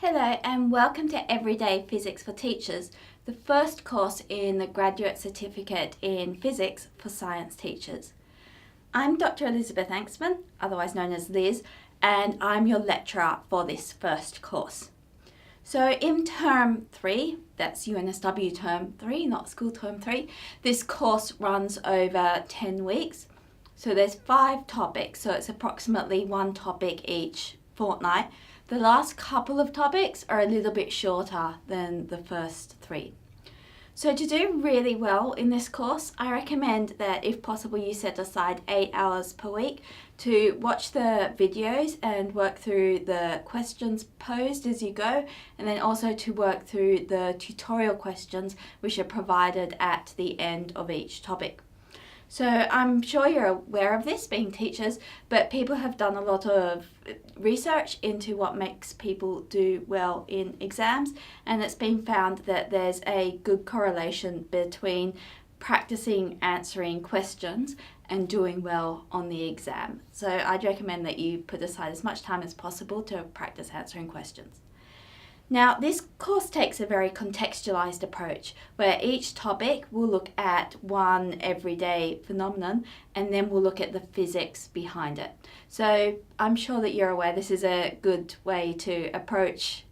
Hello and welcome to Everyday Physics for Teachers, the first course in the Graduate Certificate in Physics for Science Teachers. I'm Dr. Elizabeth Angstman, otherwise known as Liz, and I'm your lecturer for this first course. So in Term 3, that's UNSW Term 3, not School Term 3, this course runs over 10 weeks. So there's 5 topics, so it's approximately one topic each fortnight. The last couple of topics are a little bit shorter than the first 3. So to do really well in this course, I recommend that if possible you set aside 8 hours per week to watch the videos and work through the questions posed as you go, and then also to work through the tutorial questions which are provided at the end of each topic. So I'm sure you're aware of this being teachers, but people have done a lot of research into what makes people do well in exams, and it's been found that there's a good correlation between practicing answering questions and doing well on the exam. So I'd recommend that you put aside as much time as possible to practice answering questions. Now, this course takes a very contextualized approach where each topic will look at one everyday phenomenon and then we'll look at the physics behind it. So I'm sure that you're aware this is a good way to approach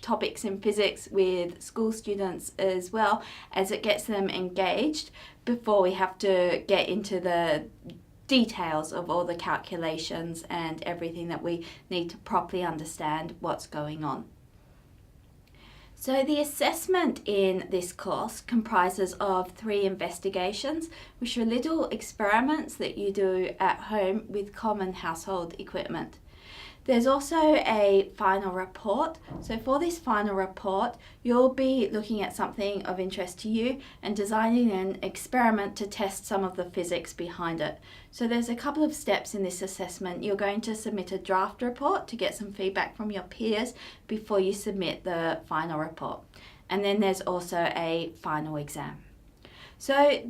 topics in physics with school students as well, as it gets them engaged before we have to get into the details of all the calculations and everything that we need to properly understand what's going on. So the assessment in this course comprises of 3 investigations, which are little experiments that you do at home with common household equipment. There's also a final report. So for this final report, you'll be looking at something of interest to you and designing an experiment to test some of the physics behind it. So there's a couple of steps in this assessment. You're going to submit a draft report to get some feedback from your peers before you submit the final report. And then there's also a final exam. So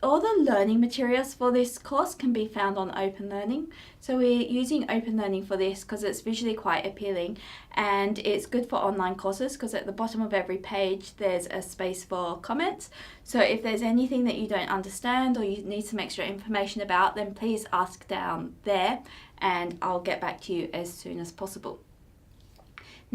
all the learning materials for this course can be found on Open Learning. So we're using Open Learning for this because it's visually quite appealing, and it's good for online courses because at the bottom of every page there's a space for comments. So if there's anything that you don't understand or you need some extra information about, then please ask down there and I'll get back to you as soon as possible.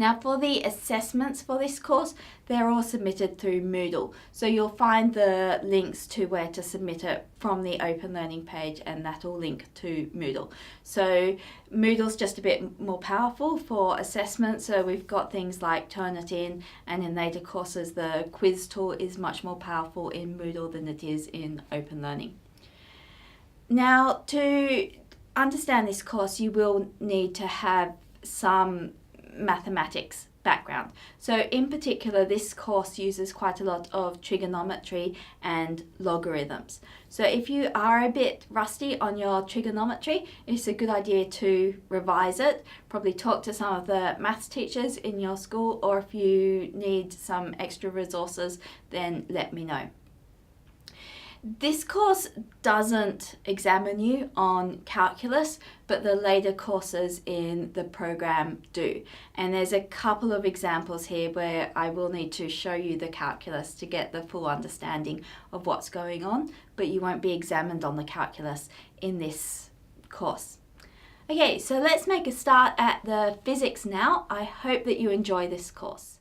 Now for the assessments for this course, they're all submitted through Moodle. So you'll find the links to where to submit it from the Open Learning page, and that'll link to Moodle. So Moodle's just a bit more powerful for assessment. So we've got things like Turnitin, and in later courses the quiz tool is much more powerful in Moodle than it is in Open Learning. Now to understand this course, you will need to have some mathematics background. So in particular, this course uses quite a lot of trigonometry and logarithms. So if you are a bit rusty on your trigonometry, it's a good idea to revise it. Probably talk to some of the maths teachers in your school, or if you need some extra resources, then let me know. This course doesn't examine you on calculus, but the later courses in the program do. And there's a couple of examples here where I will need to show you the calculus to get the full understanding of what's going on, but you won't be examined on the calculus in this course. Okay, so let's make a start at the physics now. I hope that you enjoy this course.